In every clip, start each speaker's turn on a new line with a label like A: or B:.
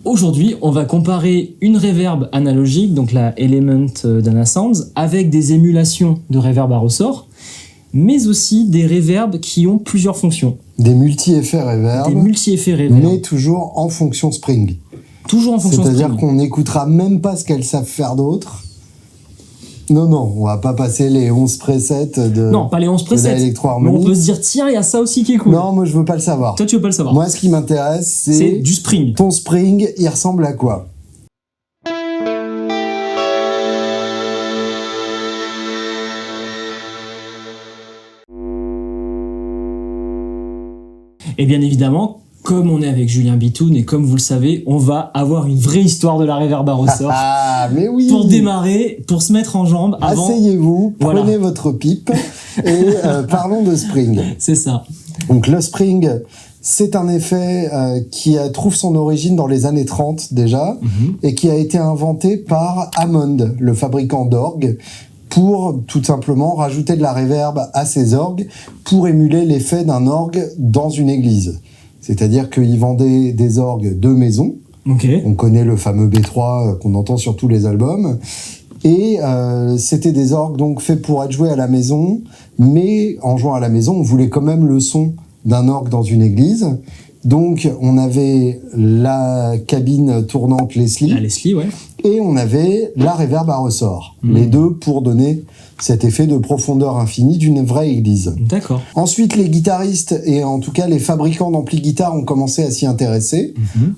A: Aujourd'hui, on va comparer une reverb analogique, donc la Element d'Anasounds, avec des émulations de reverb à ressort, mais aussi des reverbs qui ont plusieurs fonctions.
B: Des multi-effets reverb.
A: Des multi-effets reverb.
B: Mais toujours en fonction Spring.
A: Toujours en fonction
B: C'est-à-dire
A: Spring.
B: qu'on n'écoutera même pas ce qu'elles savent faire d'autre. Non, on va pas passer les 11 presets de
A: Non, pas les 11 presets. Mais
B: Electro-Harmony.
A: on peut se dire, tiens, il y a ça aussi qui est cool.
B: Non, moi je veux pas le savoir.
A: Toi, tu veux pas le savoir.
B: Moi, ce qui m'intéresse,
A: c'est du Spring.
B: Ton Spring, il ressemble à quoi?
A: Et bien évidemment, comme on est avec Julien Bitoun et comme vous le savez, on va avoir une vraie histoire de la reverb à ressort.
B: Ah, mais oui!
A: Pour démarrer, pour se mettre en jambe avant...
B: Asseyez-vous, prenez votre pipe et parlons de Spring.
A: C'est ça.
B: Donc le Spring, c'est un effet qui trouve son origine dans les années 30 déjà, et qui a été inventé par Hammond, le fabricant d'orgues, pour tout simplement rajouter de la reverb à ses orgues pour émuler l'effet d'un orgue dans une église. C'est-à-dire qu'il vendait des orgues de maison.
A: Okay.
B: On connaît le fameux B3 qu'on entend sur tous les albums. Et c'était des orgues donc faits pour être joués à la maison, mais en jouant à la maison, on voulait quand même le son d'un orgue dans une église. Donc on avait la cabine tournante Leslie.
A: La Leslie, ouais.
B: Et on avait la reverb à ressort. Les deux pour donner cet effet de profondeur infinie d'une vraie église.
A: D'accord.
B: Ensuite, les guitaristes et en tout cas les fabricants d'amplis guitare ont commencé à s'y intéresser.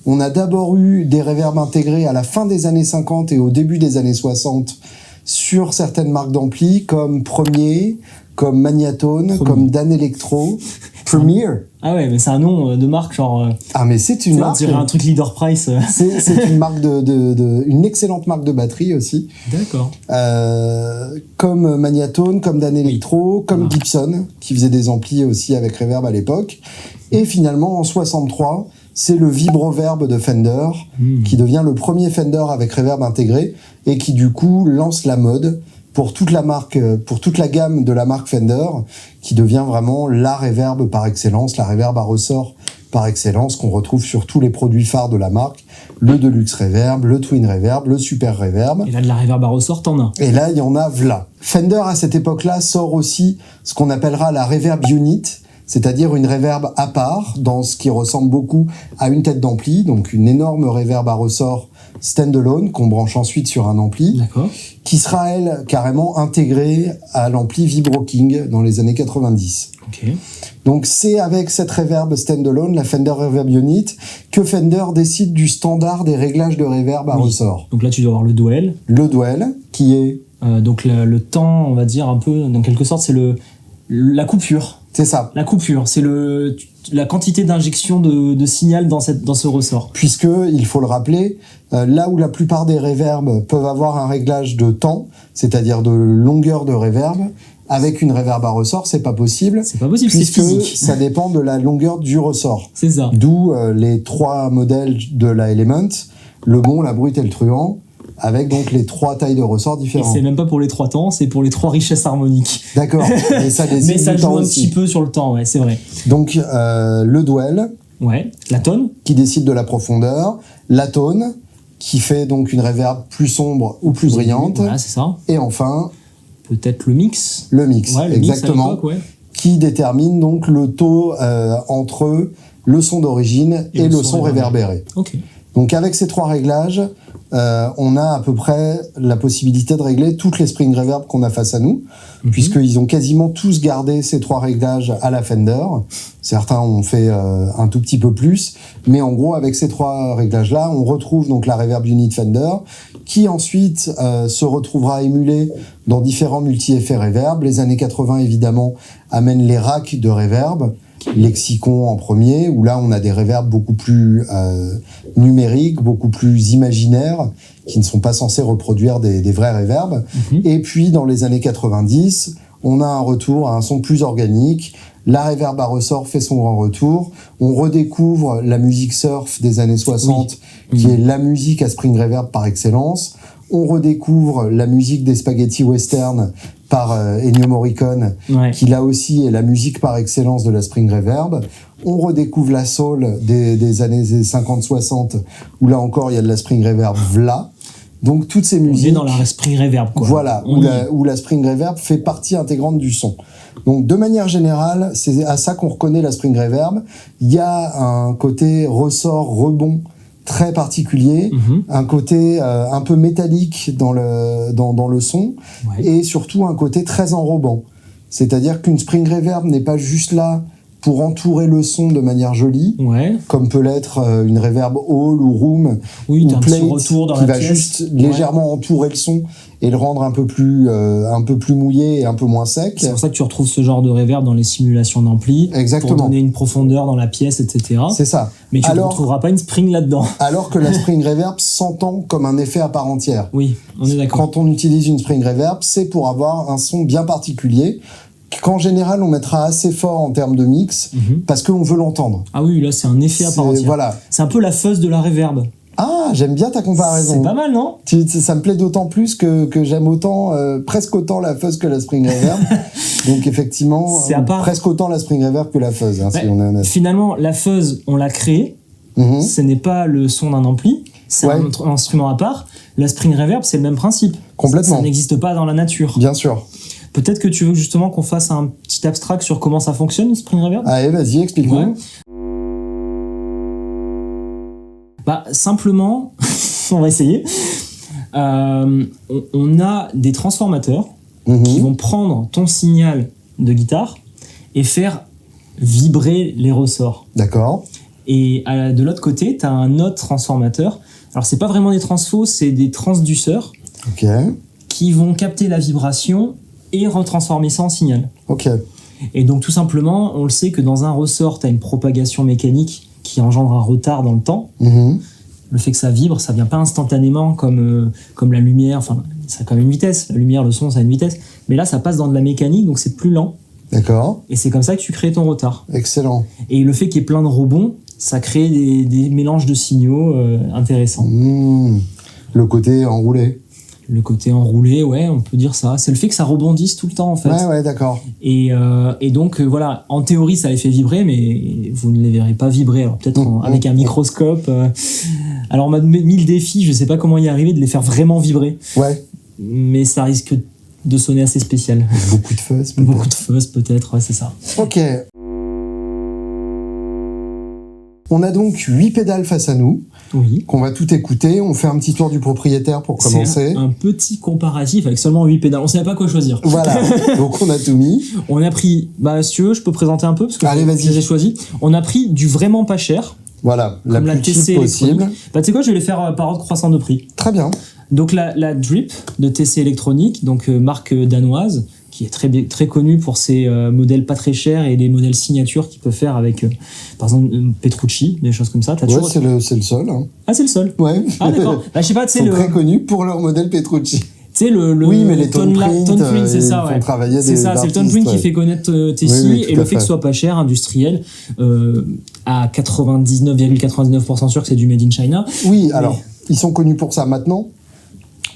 B: On a d'abord eu des reverbs intégrés à la fin des années 50 et au début des années 60 sur certaines marques d'amplis comme Premier, comme Magnatone, comme Dan Electro, Premier.
A: Ah ouais, mais c'est un nom de marque genre...
B: Ah mais c'est une marque...
A: On dirait un truc Leader Price.
B: C'est une marque une excellente marque de batterie aussi.
A: D'accord.
B: Comme Magnatone, comme Dan Electro, comme Gibson, qui faisait des amplis aussi avec reverb à l'époque. Et finalement, en 63, c'est le Vibroverb de Fender, qui devient le premier Fender avec reverb intégré, et qui du coup lance la mode pour toute la marque, pour toute la gamme de la marque Fender, qui devient vraiment la reverb par excellence, la reverb à ressort par excellence, qu'on retrouve sur tous les produits phares de la marque, le Deluxe Reverb, le Twin Reverb, le Super Reverb.
A: Et là, de la reverb à ressort, t'en as.
B: Et là, il y en a v'là. Fender, à cette époque-là, sort aussi ce qu'on appellera la Reverb Unit, c'est-à-dire une reverb à part, dans ce qui ressemble beaucoup à une tête d'ampli, donc une énorme reverb à ressort standalone qu'on branche ensuite sur un ampli, qui sera, elle, carrément intégrée à l'ampli Vibro King dans les années 90.
A: Okay.
B: Donc c'est avec cette reverb standalone, la Fender Reverb Unit, que Fender décide du standard des réglages de reverb à ressort.
A: Donc là, tu dois avoir le Dwell.
B: Le Dwell, qui est...
A: donc le temps, on va dire un peu, en quelque sorte, c'est la coupure.
B: C'est ça.
A: La coupure, c'est la quantité d'injection de signal dans ce ressort.
B: Puisque, il faut le rappeler, là où la plupart des reverbs peuvent avoir un réglage de temps, c'est-à-dire de longueur de reverb, avec une reverb à ressort, c'est pas possible.
A: C'est pas possible, c'est physique.
B: Puisque ça dépend de la longueur du ressort.
A: C'est ça.
B: D'où les 3 modèles de la Element, le bon, la brute et le truand, avec donc les 3 tailles de ressort différentes.
A: Et c'est même pas pour les 3 temps, c'est pour les 3 richesses harmoniques.
B: D'accord. Mais ça
A: mais ça joue un petit peu sur le temps, ouais, c'est vrai.
B: Donc le Dwell.
A: Ouais. La tone.
B: Qui décide de la profondeur. La tone, qui fait donc une reverb plus sombre ou plus brillante.
A: Voilà, c'est ça.
B: Et enfin...
A: peut-être le mix.
B: Le mix,
A: ouais, le
B: exactement.
A: Mix à l'époque, ouais.
B: Qui détermine donc le taux entre le son d'origine et le son réverbéré.
A: Okay.
B: Donc avec ces 3 réglages, on a à peu près la possibilité de régler toutes les spring reverb qu'on a face à nous, puisqu'ils ont quasiment tous gardé ces 3 réglages à la Fender. Certains ont fait un tout petit peu plus, mais en gros avec ces 3 réglages-là, on retrouve donc la Reverb Unit Fender, qui ensuite se retrouvera émulée dans différents multi-effets reverb. Les années 80 évidemment amènent les racks de reverb. Lexicon en premier, où là on a des reverbs beaucoup plus numériques, beaucoup plus imaginaires, qui ne sont pas censés reproduire des vrais reverbs. Et puis dans les années 90, on a un retour à un son plus organique. La reverb à ressort fait son grand retour. On redécouvre la musique surf des années 60, qui est la musique à spring reverb par excellence. On redécouvre la musique des spaghetti western par Ennio Morricone, qui là aussi est la musique par excellence de la spring reverb. On redécouvre la soul des années 50-60, où là encore, il y a de la spring reverb, v'là. Donc, toutes ces musiques...
A: On est dans la spring reverb, quoi.
B: Voilà, où la spring reverb fait partie intégrante du son. Donc, de manière générale, c'est à ça qu'on reconnaît la spring reverb. Il y a un côté ressort, rebond très particulier, un côté un peu métallique dans le son, et surtout un côté très enrobant. C'est-à-dire qu'une spring reverb n'est pas juste là pour entourer le son de manière jolie, comme peut l'être une reverb hall ou room ou plate,
A: retour dans
B: qui va juste légèrement entourer le son et le rendre un peu plus mouillé et un peu moins sec.
A: C'est pour ça que tu retrouves ce genre de reverb dans les simulations d'ampli, pour donner une profondeur dans la pièce, etc.
B: C'est ça.
A: Mais tu ne retrouveras pas une spring là-dedans.
B: Alors que la spring reverb s'entend comme un effet à part entière.
A: Oui, on est d'accord.
B: Quand on utilise une spring reverb, c'est pour avoir un son bien particulier, qu'en général on mettra assez fort en termes de mix, parce qu'on veut l'entendre.
A: Ah oui, là c'est un effet à part entière.
B: Voilà.
A: C'est un peu la fuzz de la reverb.
B: Ah, j'aime bien ta comparaison.
A: C'est pas mal, non ?
B: Ça me plaît d'autant plus que j'aime autant, presque autant la fuzz que la spring reverb. Donc effectivement, presque autant la spring reverb que la fuzz, si on est honnête.
A: Finalement, la fuzz, on l'a créée. Ce n'est pas le son d'un ampli, c'est un instrument à part. La spring reverb, c'est le même principe.
B: Complètement.
A: Ça n'existe pas dans la nature.
B: Bien sûr.
A: Peut-être que tu veux justement qu'on fasse un petit abstract sur comment ça fonctionne, une spring reverb ?
B: Allez, vas-y, explique-moi.
A: Simplement, on va essayer. On a des transformateurs qui vont prendre ton signal de guitare et faire vibrer les ressorts.
B: D'accord.
A: Et de l'autre côté, tu as un autre transformateur. Alors, c'est pas vraiment des transfos, c'est des transduceurs qui vont capter la vibration et retransformer ça en signal. Et donc, tout simplement, on le sait que dans un ressort, tu as une propagation mécanique qui engendre un retard dans le temps. Le fait que ça vibre, ça vient pas instantanément comme la lumière. Enfin, ça a quand même une vitesse. La lumière, le son, ça a une vitesse. Mais là, ça passe dans de la mécanique, donc c'est plus lent.
B: D'accord.
A: Et c'est comme ça que tu crées ton retard.
B: Excellent.
A: Et le fait qu'il y ait plein de rebonds, ça crée des mélanges de signaux intéressants.
B: Le côté enroulé.
A: Le côté enroulé, on peut dire ça. C'est le fait que ça rebondisse tout le temps, en fait.
B: Ouais, d'accord.
A: Et donc, voilà, en théorie, ça les fait vibrer, mais vous ne les verrez pas vibrer. Alors, peut-être avec un microscope. Alors, on m'a mis le défi, je ne sais pas comment y arriver, de les faire vraiment vibrer. Mais ça risque de sonner assez spécial.
B: Beaucoup de fuzz, peut-être.
A: Beaucoup de fuzz, peut-être, c'est ça.
B: Ok. On a donc 8 pédales face à nous, qu'on va tout écouter. On fait un petit tour du propriétaire pour commencer.
A: C'est un petit comparatif avec seulement 8 pédales. On ne savait pas quoi choisir.
B: Voilà, donc on a tout mis.
A: On a pris, si tu veux, je peux présenter un peu, parce que
B: allez, vas-y.
A: J'ai choisi. On a pris du vraiment pas cher.
B: Voilà, la plus cheap possible.
A: Tu sais quoi, je vais les faire par ordre croissant de prix.
B: Très bien.
A: Donc la Drip de TC Electronic, donc marque danoise, qui est très, très connue pour ses modèles pas très chers et les modèles signature qu'il peut faire avec, par exemple, Petrucci, des choses comme ça.
B: C'est le seul. Hein.
A: Ah, c'est le seul.
B: Ouais.
A: Ah, d'accord. Je sais pas,
B: Ils sont très connus pour leur modèle Petrucci.
A: Tu sais,
B: oui, mais les tone print,
A: c'est ça,
B: c'est
A: ça, c'est le tone print qui fait connaître Tessie, et le fait que ce soit pas cher, industriel, à 99,99% sûr que c'est du made in China.
B: Oui, alors, ils sont connus pour ça maintenant.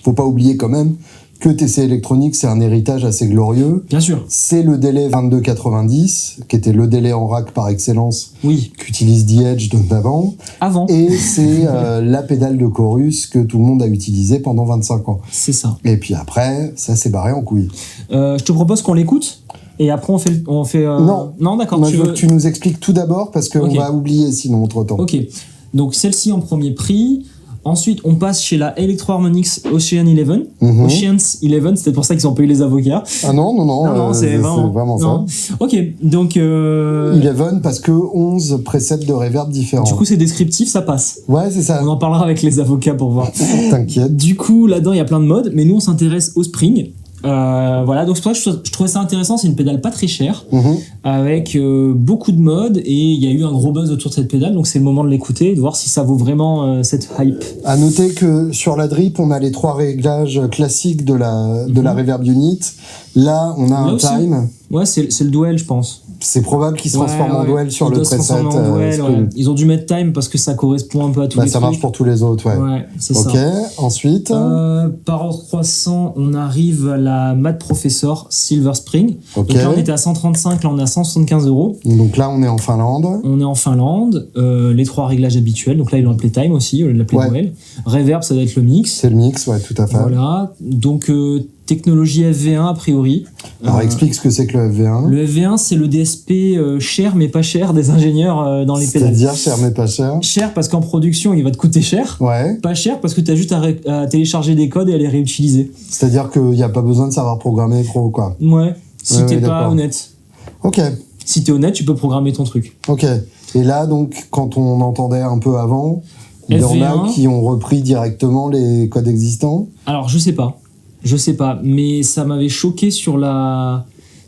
B: Faut pas oublier quand même que TC Electronics, c'est un héritage assez glorieux.
A: Bien sûr.
B: C'est le délai 2290, qui était le délai en rack par excellence, qu'utilise The Edge d'avant. Et c'est la pédale de chorus que tout le monde a utilisée pendant 25 ans.
A: C'est ça.
B: Et puis après, ça s'est barré en couille.
A: Je te propose qu'on l'écoute, et après on fait non, d'accord.
B: Moi, je veux que tu nous expliques tout d'abord, parce qu'on va oublier sinon entre-temps.
A: Ok. Donc celle-ci en premier prix. Ensuite, on passe chez la Electro-Harmonix Ocean 11. Ocean's 11, c'est pour ça qu'ils ont pas eu les avocats.
B: Ah non,
A: c'est vraiment ça. Ok, donc...
B: 11 parce que 11 précède de reverb différents.
A: Du coup, c'est descriptif, ça passe.
B: Ouais, c'est ça.
A: On en parlera avec les avocats pour voir.
B: T'inquiète.
A: Du coup, là-dedans, il y a plein de modes, mais nous, on s'intéresse au spring. Voilà, donc c'est pour ça que je trouvais ça intéressant. C'est une pédale pas très chère, avec beaucoup de modes, et il y a eu un gros buzz autour de cette pédale, donc c'est le moment de l'écouter et de voir si ça vaut vraiment cette hype.
B: À noter que sur la Drip, on a les 3 réglages classiques de la Reverb Unit. Là, on a un time.
A: Ouais, c'est le duel, je pense.
B: c'est probable qu'ils se transforment en duel sur le preset.
A: Ils ont dû mettre time parce que ça correspond un peu à tous les
B: ça
A: trucs.
B: marche pour tous les autres,
A: ouais c'est ça.
B: Ok, ensuite
A: par ordre croissant, on arrive à la Math Professor Silver Spring. Donc là on était à 135, là on est à 175 €.
B: Donc là on est en Finlande.
A: Les 3 réglages habituels, donc là ils l'ont appelé time aussi, ils l'ont appelé Noël. Reverb, ça doit être le mix.
B: C'est le mix, ouais, tout à fait.
A: Voilà, donc technologie FV1 a priori.
B: Alors explique ce que c'est que le FV1.
A: Le FV1, c'est le DSP cher mais pas cher des ingénieurs dans les pédales.
B: C'est-à-dire cher mais pas cher.
A: Cher parce qu'en production, il va te coûter cher.
B: Ouais.
A: Pas cher parce que tu as juste à télécharger des codes et à les réutiliser.
B: C'est-à-dire qu'il n'y a pas besoin de savoir programmer trop, quoi.
A: Ouais, si t'es pas honnête.
B: Ok.
A: Si t'es honnête, tu peux programmer ton truc.
B: Ok. Et là, donc, quand on entendait un peu avant, il y en a qui ont repris directement les codes existants.
A: Alors, je sais pas, mais ça m'avait choqué sur la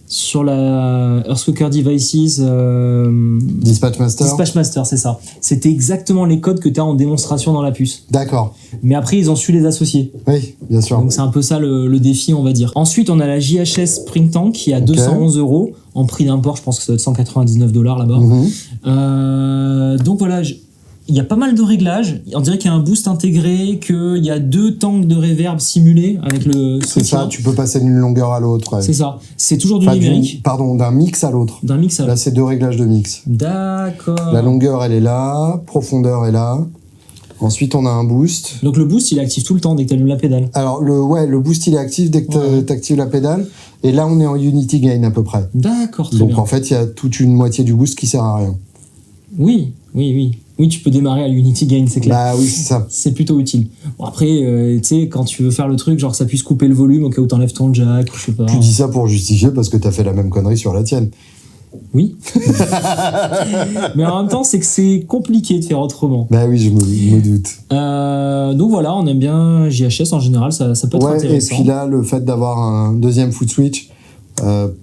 A: Earthquaker Devices
B: Dispatch
A: Master, c'est ça. C'était exactement les codes que tu as en démonstration dans la puce.
B: D'accord.
A: Mais après, ils ont su les associer.
B: Oui, bien sûr.
A: Donc c'est un peu ça le défi, on va dire. Ensuite, on a la JHS Spring Tank qui est à 211 €. En prix d'import, je pense que ça doit être 199 $ là-bas. Donc voilà, il y a pas mal de réglages. On dirait qu'il y a un boost intégré, qu'il y a 2 tanks de reverb simulés avec le...
B: C'est ça, tu peux passer d'une longueur à l'autre. Ouais.
A: C'est ça. C'est toujours du numérique.
B: D'un mix à l'autre. Là, c'est 2 réglages de mix.
A: D'accord.
B: La longueur, elle est là. Profondeur est là. Ensuite, on a un boost.
A: Donc le boost, il est actif tout le temps dès que tu allumes la pédale.
B: Alors, le boost, il est actif dès que tu actives la pédale. Et là, on est en unity gain à peu près.
A: D'accord, très
B: bien. Donc,
A: en
B: fait, il y a toute une moitié du boost qui sert à rien.
A: Oui, tu peux démarrer à l'unity gain, c'est clair.
B: Bah oui, c'est ça.
A: C'est plutôt utile. Bon, après, tu sais, quand tu veux faire le truc, genre ça puisse couper le volume au cas où t'enlèves ton jack, je sais pas.
B: Tu dis ça pour justifier parce que t'as fait la même connerie sur la tienne.
A: Oui. Mais en même temps, c'est que c'est compliqué de faire autrement.
B: Bah oui, je me doute.
A: Donc voilà, on aime bien JHS en général, ça peut être intéressant.
B: Et puis là, le fait d'avoir un deuxième foot switch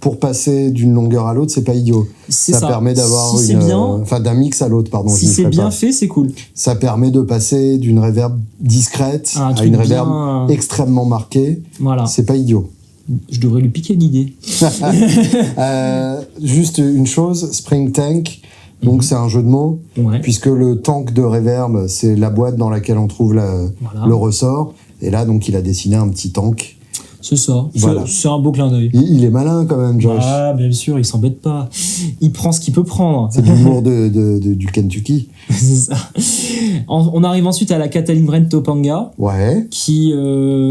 B: pour passer d'une longueur à l'autre, c'est pas idiot. Ça permet d'avoir d'un mix à l'autre, pardon.
A: Si c'est bien fait, c'est cool.
B: Ça permet de passer d'une reverb discrète à une reverb extrêmement marquée.
A: Voilà.
B: C'est pas idiot.
A: Je devrais lui piquer l'idée.
B: Juste une chose, Spring Tank, donc c'est un jeu de mots, puisque le tank de reverb, c'est la boîte dans laquelle on trouve le ressort. Et là, donc, il a dessiné un petit tank.
A: C'est ça. Voilà. C'est un beau clin d'œil.
B: Il est malin quand même, Josh.
A: Ah, bien sûr, il s'embête pas. Il prend ce qu'il peut prendre.
B: C'est l'humour du Kentucky.
A: C'est ça. On arrive ensuite à la Catalin Brent Topanga.
B: Ouais.
A: Qui,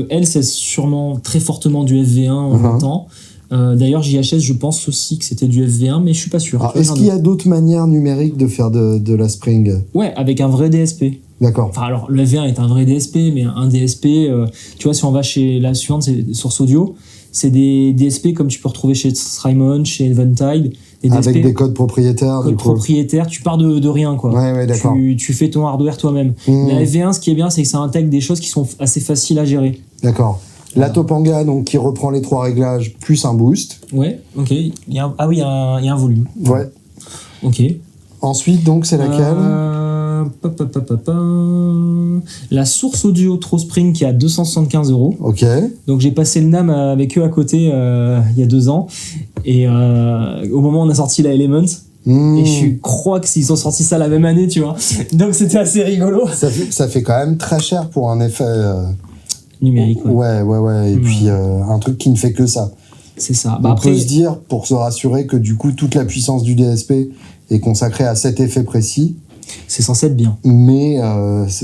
A: elle, c'est sûrement très fortement du FV1 en même temps. D'ailleurs, JHS, je pense aussi que c'était du FV1, mais je suis pas sûr.
B: Alors, est-ce qu'il y a d'autres manières numériques de faire de la Spring ?
A: Ouais, avec un vrai DSP.
B: D'accord.
A: Enfin, alors, le FV1 est un vrai DSP, mais un DSP, tu vois, si on va chez la suivante, c'est Source Audio, c'est des DSP comme tu peux retrouver chez Strymon, chez Eventide.
B: Avec des codes propriétaires.
A: Tu pars de rien, quoi.
B: Ouais, d'accord.
A: Tu fais ton hardware toi-même. La FV1, ce qui est bien, c'est que ça intègre des choses qui sont assez faciles à gérer.
B: D'accord. La Topanga, donc, qui reprend les 3 réglages plus un boost.
A: Ouais, ok. Il y a un volume.
B: Ouais.
A: Ok.
B: Ensuite, donc, c'est laquelle
A: La Source Audio Trospring qui est à 275 €.
B: Ok.
A: Donc j'ai passé le NAM avec eux à côté il y a 2 ans. Et au moment où on a sorti la Element, et je crois qu'ils ont sorti ça la même année, tu vois. Donc c'était assez rigolo.
B: Ça fait quand même très cher pour un effet...
A: numérique,
B: ouais. Et puis un truc qui ne fait que ça.
A: C'est ça.
B: On peut se dire, pour se rassurer, que du coup, toute la puissance du DSP est consacrée à cet effet précis.
A: C'est censé être bien.
B: Mais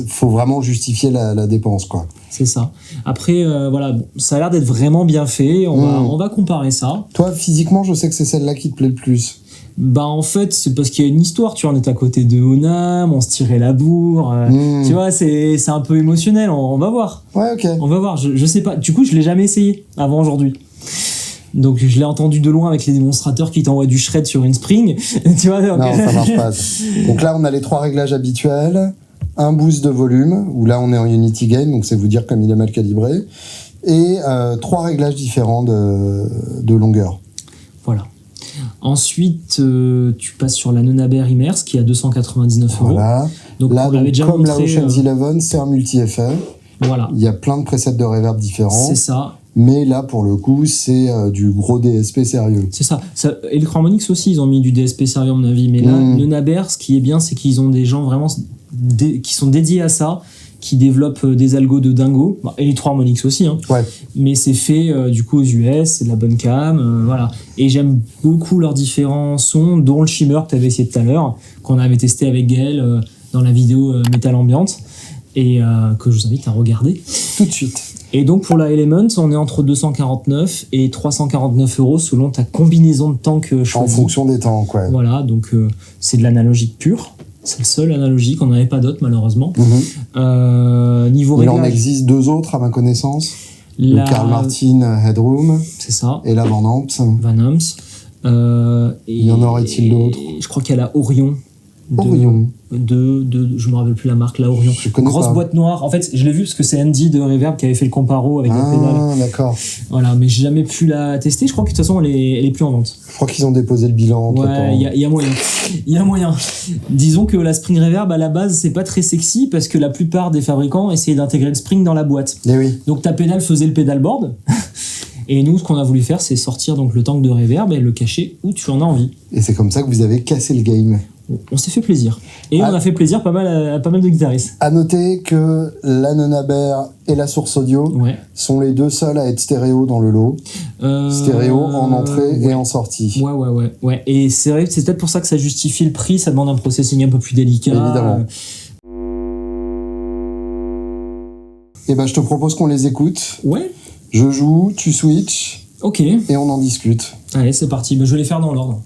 B: faut vraiment justifier la dépense, quoi.
A: C'est ça. Après, voilà, ça a l'air d'être vraiment bien fait. On va comparer ça.
B: Toi, physiquement, je sais que c'est celle-là qui te plaît le plus.
A: Bah en fait, c'est parce qu'il y a une histoire, tu vois, on était à côté de Onam, on se tirait la bourre, tu vois, c'est un peu émotionnel, on va voir.
B: Ouais, ok.
A: On va voir, je sais pas, du coup je l'ai jamais essayé avant aujourd'hui. Donc je l'ai entendu de loin avec les démonstrateurs qui t'envoient du shred sur une Spring, tu vois. Donc...
B: Non, ça marche pas. Donc là, on a les 3 réglages habituels, un boost de volume, où là on est en unity gain, donc c'est vous dire comme il est mal calibré, et 3 réglages différents de longueur.
A: Voilà. Ensuite, tu passes sur la Nonaber Immerse qui est à 299 €.
B: Voilà.
A: Donc,
B: là,
A: on l'avait déjà
B: comme
A: montré,
B: la Ocean's 11, c'est un multi-effet.
A: Voilà.
B: Il y a plein de presets de reverb différents.
A: C'est ça.
B: Mais là, pour le coup, c'est du gros DSP sérieux.
A: C'est ça. Electro-Harmonix aussi, ils ont mis du DSP sérieux, à mon avis. Mais là, le Naber, ce qui est bien, c'est qu'ils ont des gens vraiment qui sont dédiés à ça, qui développent des algos de dingo. Bon, Electro-Harmonix aussi, hein.
B: Ouais.
A: Mais c'est fait du coup aux US, c'est de la bonne cam, voilà. Et j'aime beaucoup leurs différents sons, dont le shimmer que tu avais essayé tout à l'heure, qu'on avait testé avec Gaël dans la vidéo Metal Ambiante, et que je vous invite à regarder.
B: Tout de suite.
A: Et donc pour la Element, on est entre 249 et 349 € selon ta combinaison de temps que choisis.
B: En fonction des temps, quoi.
A: Voilà, donc c'est de l'analogique pur. C'est le seul analogique, on n'en avait pas d'autres malheureusement. Niveau réglage.
B: Il en existe 2 autres à ma connaissance. Le Carl Martin Headroom.
A: C'est ça.
B: Et la Van Amps.
A: Van Amps.
B: Il y en aurait-il d'autres?
A: Je crois qu'il y a la Orion.
B: Orion.
A: Je me rappelle plus la marque, la Orion. Grosse boîte noire. En fait, je l'ai vu parce que c'est Andy de Reverb qui avait fait le comparo avec la pédale.
B: Ah, d'accord.
A: Voilà, mais j'ai jamais pu la tester. Je crois que de toute façon, elle est plus en vente.
B: Je crois qu'ils ont déposé le bilan.
A: Ouais, il y a moyen. Il y a moyen. Disons que la Spring Reverb, à la base, c'est pas très sexy parce que la plupart des fabricants essayaient d'intégrer le Spring dans la boîte.
B: Et oui.
A: Donc ta pédale faisait le pedalboard. Et nous, ce qu'on a voulu faire, c'est sortir donc le tank de Reverb et le cacher où tu en as envie.
B: Et c'est comme ça que vous avez cassé le game.
A: On s'est fait plaisir. Et on a fait plaisir à pas mal de guitaristes.
B: À noter que la Naber et la source audio sont les 2 seuls à être stéréo dans le lot. Stéréo en entrée et en sortie.
A: Ouais. Et c'est vrai que c'est peut-être pour ça que ça justifie le prix, ça demande un processing un peu plus délicat.
B: Évidemment. Et ben je te propose qu'on les écoute.
A: Ouais.
B: Je joue, tu switches.
A: Ok.
B: Et on en discute.
A: Allez, c'est parti. Je vais les faire dans l'ordre.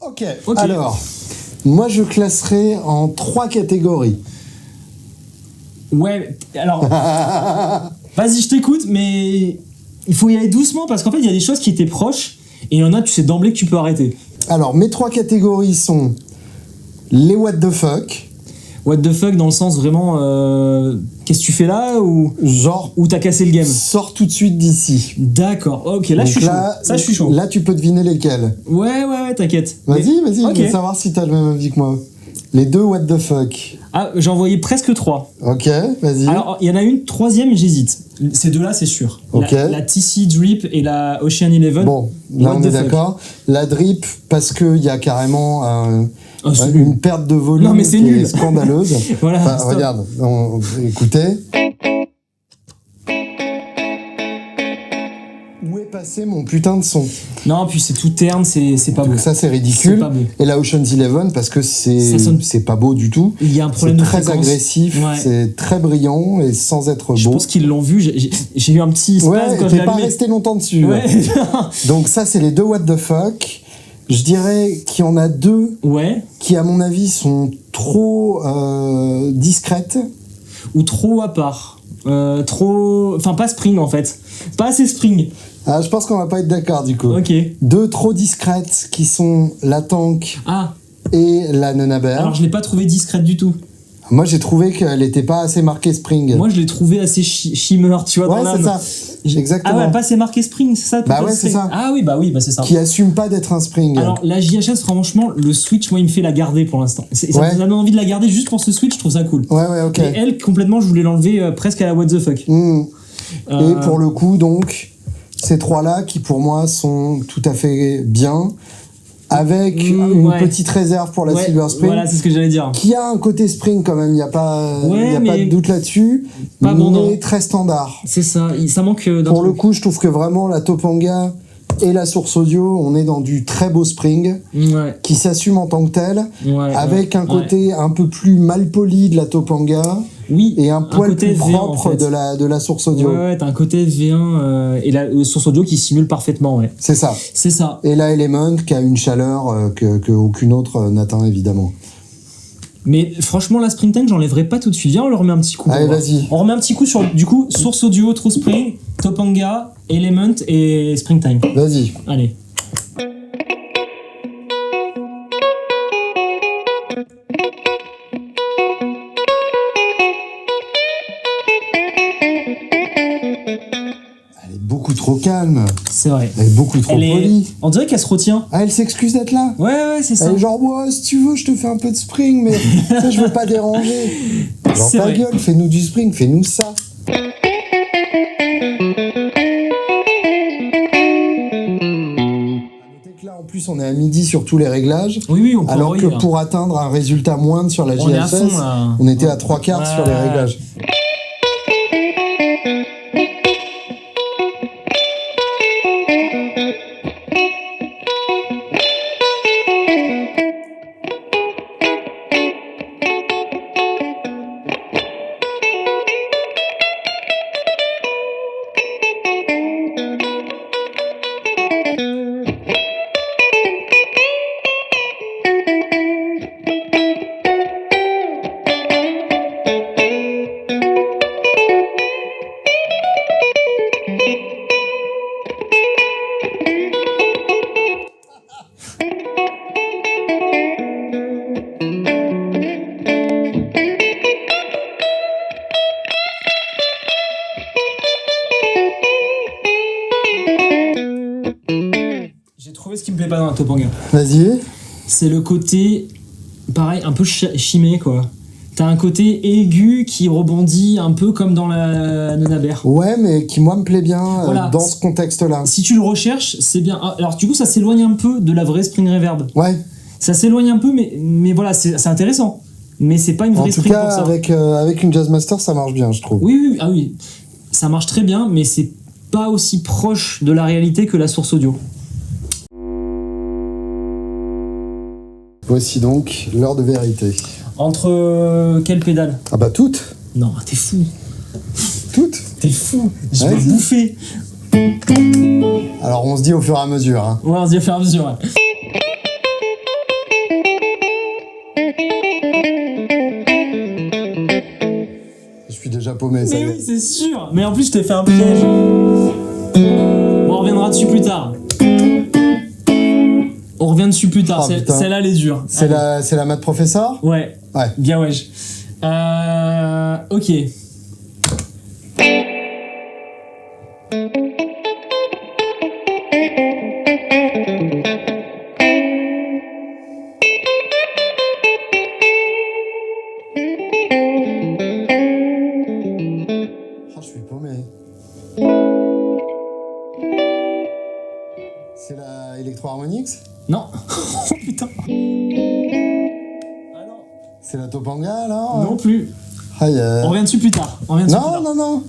B: Ok. Alors, moi je classerai en 3 catégories.
A: Ouais, alors... Vas-y, je t'écoute, mais il faut y aller doucement parce qu'en fait, il y a des choses qui étaient proches et il y en a, tu sais d'emblée que tu peux arrêter.
B: Alors, mes 3 catégories sont les what the fuck.
A: What the fuck dans le sens vraiment qu'est-ce que tu fais là ou
B: genre
A: ou t'as cassé le game.
B: Sors tout de suite d'ici.
A: D'accord. Ok, là je suis chaud. Ça je suis chaud.
B: Là tu peux deviner lesquels.
A: Ouais, t'inquiète.
B: Vas-y,
A: okay.
B: Je veux savoir si t'as le même avis que moi. Les 2 what the fuck.
A: Ah, j'en voyais presque 3.
B: Ok, vas-y.
A: Alors, il y en a une troisième, j'hésite. Ces 2-là, c'est sûr.
B: Ok.
A: La TC Drip et la Ocean Eleven.
B: Bon, là, on est d'accord. La Drip, parce qu'il y a carrément une perte de volume
A: qui
B: est scandaleuse.
A: Voilà,
B: enfin, regarde, écoutez. Où est passé mon putain de son?
A: Non, puis c'est tout terne, c'est pas beau.
B: Donc ça, c'est ridicule.
A: C'est pas beau.
B: Et la Ocean's Eleven, parce que c'est pas beau du tout.
A: Il y a un problème de fréquence.
B: C'est très agressif, c'est très brillant et sans être beau.
A: Je pense qu'ils l'ont vu, j'ai eu un petit spasme quand je l'ai allumé.
B: T'es pas resté longtemps dessus.
A: Ouais.
B: Donc ça, c'est les 2 what the fuck. Je dirais qu'il y en a 2 qui, à mon avis, sont trop discrètes.
A: Ou trop à part. Enfin, pas spring en fait. Pas assez spring.
B: Ah, je pense qu'on va pas être d'accord du coup.
A: Ok.
B: 2 trop discrètes qui sont la Tank et la Nona Bear.
A: Alors je l'ai pas trouvée discrète du tout.
B: Moi j'ai trouvé qu'elle était pas assez marquée spring.
A: Moi je l'ai trouvée assez shimmer, tu vois.
B: Ouais, c'est ça. Exactement.
A: Ah ouais, pas assez marqué spring, c'est ça?
B: Bah ouais, c'est ça.
A: Ah oui, bah c'est ça.
B: Qui assume pas d'être un spring.
A: Alors la JHS, franchement, le switch, moi il me fait la garder pour l'instant. Ça me donne envie de la garder juste pour ce switch, je trouve ça cool.
B: Ouais, ok.
A: Et elle, complètement, je voulais l'enlever presque à la what the fuck.
B: Et pour le coup, donc, ces 3-là qui pour moi sont tout à fait bien. Avec une petite réserve pour la Silver Spring.
A: Voilà, c'est ce que j'allais dire.
B: Qui a un côté spring quand même, il n'y a pas de doute là-dessus. Mais très standard.
A: C'est ça, ça manque d'un
B: Pour le coup, je trouve que vraiment la Topanga et la source audio, on est dans du très beau spring qui s'assume en tant que tel, avec un côté un peu plus mal poli de la Topanga.
A: Oui,
B: et un poil plus propre en fait. de la source audio.
A: Ouais, t'as un côté V1 et la source audio qui simule parfaitement,
B: C'est ça.
A: C'est ça.
B: Et la Element qui a une chaleur que aucune autre n'atteint évidemment.
A: Mais franchement, la Spring Tank, j'enlèverai pas tout de suite. Viens, on le remet un petit coup.
B: Allez, vas-y.
A: On remet un petit coup sur, du coup, source audio, True Spring, Topanga, Element et Spring Tank.
B: Vas-y.
A: Allez.
B: Beaucoup trop calme.
A: C'est vrai.
B: Elle est beaucoup trop polie.
A: On dirait qu'elle se retient.
B: Ah, elle s'excuse d'être là.
A: Ouais, c'est ça.
B: Elle est genre, si tu veux, je te fais un peu de spring, mais ça, je veux pas déranger. Genre, ta gueule, fais-nous du spring, fais-nous ça. Là, en plus, on est à midi sur tous les réglages.
A: Oui, on peut
B: alors que pour atteindre un résultat moindre sur la JSS, on était à 3/4 sur les réglages.
A: J'ai trouvé ce qui me plaît pas dans la Topanga.
B: Vas-y.
A: C'est le côté, pareil, un peu chimé, quoi. T'as un côté aigu qui rebondit un peu comme dans la Nona Bear.
B: Ouais, mais qui, moi, me plaît bien dans ce contexte-là.
A: Si tu le recherches, c'est bien. Alors, du coup, ça s'éloigne un peu de la vraie Spring Reverb.
B: Ouais.
A: Ça s'éloigne un peu, mais voilà, c'est intéressant. Mais c'est pas une vraie Spring pour ça.
B: En tout cas, avec une Jazzmaster, ça marche bien, je trouve.
A: Oui. Ça marche très bien, mais c'est pas aussi proche de la réalité que la source audio.
B: Voici donc l'heure de vérité.
A: Entre quelle pédale?
B: Ah bah toutes.
A: Non, t'es fou.
B: Toutes?
A: T'es fou. Je vais bouffer.
B: Alors on se dit au fur et à mesure. Hein.
A: Ouais, on se dit au fur et à mesure. Ouais.
B: Je suis déjà paumé, ça y est.
A: Mais oui, c'est sûr. Mais en plus, je t'ai fait un piège. Bon, on reviendra dessus plus tard. On revient dessus plus tard. Celle-là, elle est dure.
B: C'est la maths professeur?
A: Ouais. Bien ouais. Ok.
B: Electro-Harmonix?
A: Non. Oh putain. Ah non.
B: C'est la Topanga, là?
A: Non plus.
B: Aïe.
A: On revient dessus plus tard.
B: Non.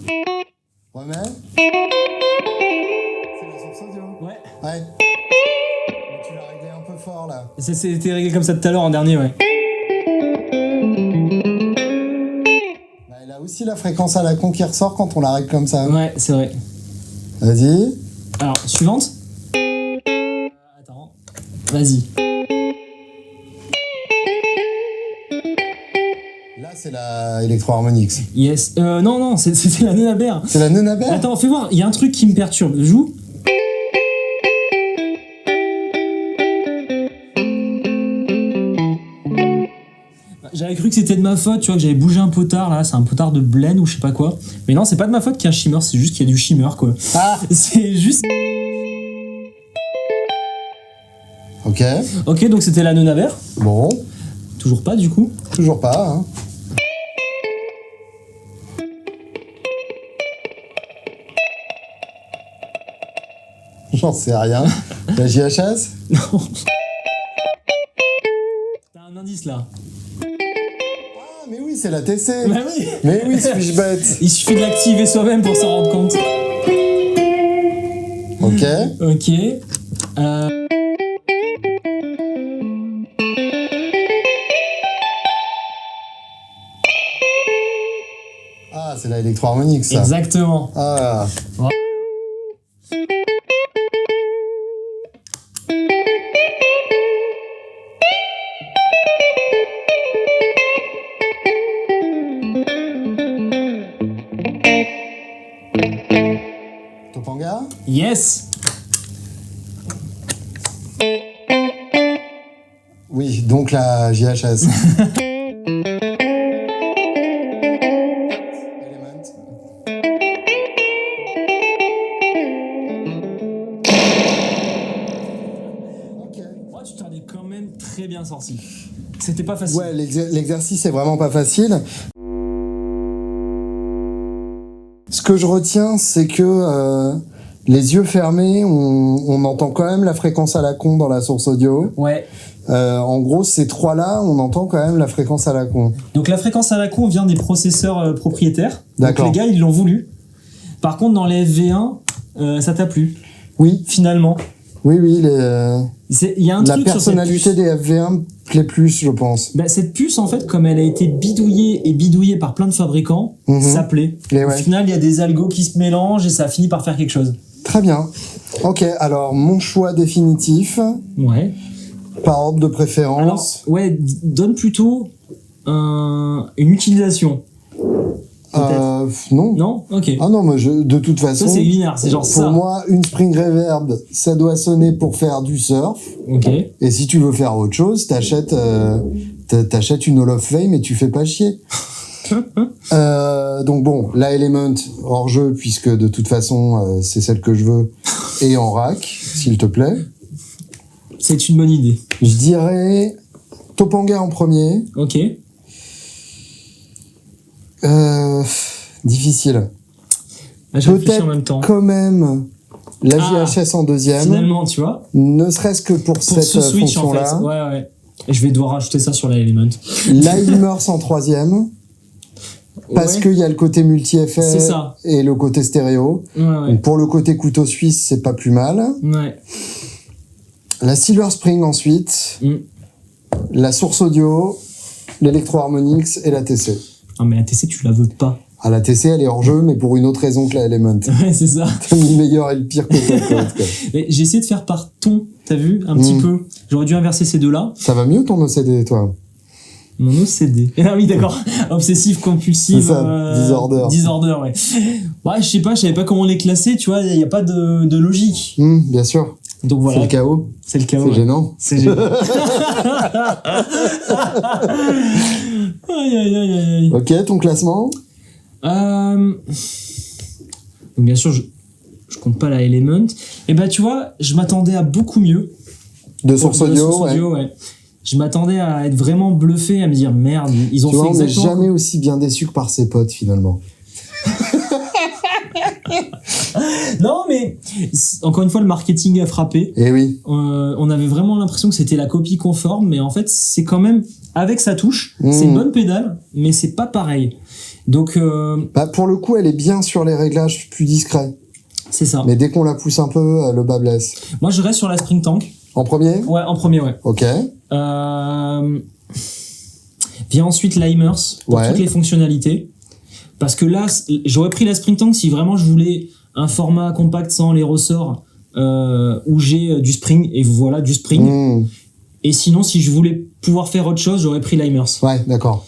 B: Remets. C'est la source audio.
A: Ouais.
B: Mais tu l'as réglé un peu fort, là.
A: C'était réglé comme ça tout à l'heure en dernier, ouais.
B: Bah, il a aussi la fréquence à la con qui ressort quand on la règle comme ça.
A: Ouais, c'est vrai.
B: Vas-y.
A: Alors, suivante. Attends. Vas-y.
B: Là, c'est la Electro-Harmonix.
A: Yes. Non, c'était la Nonabert.
B: C'est la Nonabert?
A: Attends, fais voir, il y a un truc qui me perturbe. Joue. J'avais cru que c'était de ma faute, tu vois, que j'avais bougé un potard, là, c'est un potard de blend ou je sais pas quoi. Mais non, c'est pas de ma faute qu'il y a un shimmer, c'est juste qu'il y a du shimmer, quoi.
B: Ah.
A: C'est juste...
B: Ok.
A: Ok, donc c'était la Nonabert.
B: Bon.
A: Toujours pas, du coup.
B: Toujours pas, hein. J'en sais rien. La JHS?
A: Non. T'as un indice, là.
B: Ah, mais oui, c'est la TC.
A: Bah oui.
B: Mais oui, suis-je bête?
A: Il suffit de l'activer soi-même pour s'en rendre compte.
B: Ok.
A: Ok.
B: Ah, c'est la Electro-Harmonix, ça.
A: Exactement.
B: Ah.
A: Ouais.
B: Topanga?
A: Yes.
B: Oui, donc la JHS.
A: Tu t'en es quand même très bien sorti. C'était pas facile.
B: Ouais, l'exercice est vraiment pas facile. Ce que je retiens, c'est que les yeux fermés, on entend quand même la fréquence à la con dans la source audio.
A: Ouais.
B: En gros, ces trois-là, on entend quand même la fréquence à la con.
A: Donc la fréquence à la con vient des processeurs propriétaires.
B: D'accord.
A: Donc les gars, ils l'ont voulu. Par contre, dans les FV1, ça t'a plu.
B: Oui.
A: Finalement.
B: Oui,
A: Il y a un
B: la
A: truc
B: personnalité
A: sur cette puce.
B: des FV1 plaît plus, je pense.
A: Bah, cette puce, en fait, comme elle a été bidouillée par plein de fabricants, ça plaît. Au final, il y a des algos qui se mélangent et ça finit par faire quelque chose.
B: Très bien. Ok, alors mon choix définitif.
A: Ouais.
B: Par ordre de préférence.
A: Alors, ouais, donne plutôt une utilisation.
B: Non.
A: Non? Ok.
B: Ah non, moi, de toute façon.
A: Ça, c'est binaire, c'est genre
B: pour
A: ça.
B: Pour moi, une spring reverb, ça doit sonner pour faire du surf.
A: Ok.
B: Et si tu veux faire autre chose, t'achètes une Hall of Fame et tu fais pas chier. Donc bon, la Element hors jeu, puisque de toute façon, c'est celle que je veux, et en rack, s'il te plaît.
A: C'est une bonne idée.
B: Je dirais Topanga en premier.
A: Ok.
B: Difficile.
A: Peut-être en même temps.
B: Quand même la JHS en deuxième.
A: Finalement, tu vois.
B: Ne serait-ce que pour cette
A: ce switch,
B: fonction-là.
A: En fait. Ouais. Et je vais devoir rajouter ça sur la Element.
B: La Immers en troisième. Parce qu'il y a le côté multi-effet et le côté stéréo.
A: Ouais.
B: Donc pour le côté couteau suisse, c'est pas plus mal.
A: Ouais.
B: La Silver Spring ensuite. La source audio, l'Electro-Harmonix et la TC.
A: Ah, mais la TC, tu la veux pas.
B: Ah, la TC, elle est hors jeu, mais pour une autre raison que la Element.
A: Ouais, c'est ça.
B: T'as mis le meilleur et le pire côté.
A: Mais j'ai essayé de faire par ton, t'as vu, un petit peu. J'aurais dû inverser ces deux-là.
B: Ça va mieux ton OCD, toi?
A: Mon OCD. Ah oui, d'accord. Obsessif, compulsif.
B: C'est ça, disorder.
A: Disorder, ouais. Ouais, je sais pas, je savais pas comment les classer, tu vois, il n'y a pas de logique.
B: Bien sûr.
A: Donc voilà.
B: C'est le chaos.
A: C'est le chaos.
B: C'est gênant.
A: C'est gênant. Aïe.
B: Ok, ton classement?
A: Donc bien sûr, je compte pas la Element. Et bah tu vois, je m'attendais à beaucoup mieux.
B: De source audio,
A: ouais. Je m'attendais à être vraiment bluffé, à me dire merde, ils ont fait exactement...
B: On n'est jamais aussi bien déçu que par ses potes finalement.
A: Non, mais encore une fois, le marketing a frappé.
B: Et oui.
A: On avait vraiment l'impression que c'était la copie conforme, mais en fait, c'est quand même avec sa touche. C'est une bonne pédale, mais c'est pas pareil. Donc,
B: pour le coup, elle est bien sur les réglages plus discrets.
A: C'est ça.
B: Mais dès qu'on la pousse un peu, le bas blesse.
A: Moi, je reste sur la Spring Tank.
B: En premier ?
A: Ouais, en premier, ouais.
B: Ok.
A: Vient ensuite la Imers pour toutes les fonctionnalités. Parce que là, j'aurais pris la Spring Tank si vraiment je voulais un format compact sans les ressorts où j'ai du spring, et voilà, du spring. Et sinon, si je voulais pouvoir faire autre chose, j'aurais pris la Imers.
B: Ouais, d'accord.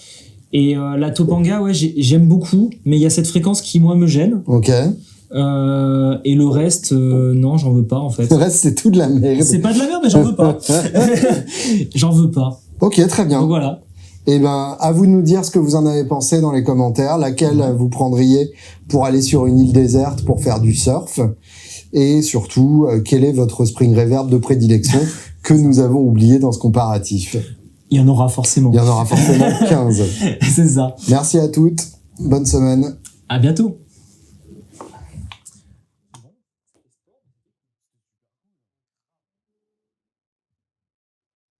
A: Et la Topanga, ouais, j'aime beaucoup, mais il y a cette fréquence qui, moi, me gêne.
B: Ok.
A: Et le reste, non, j'en veux pas, en fait.
B: Le reste, c'est tout de la merde.
A: C'est pas de la merde, mais j'en veux pas. J'en veux pas.
B: Ok, très bien.
A: Donc voilà.
B: Eh ben, à vous de nous dire ce que vous en avez pensé dans les commentaires, laquelle vous prendriez pour aller sur une île déserte pour faire du surf, et surtout, quel est votre spring reverb de prédilection que nous avons oublié dans ce comparatif.
A: Il y en aura forcément.
B: Il y en aura forcément 15.
A: C'est ça.
B: Merci à toutes. Bonne semaine.
A: À bientôt.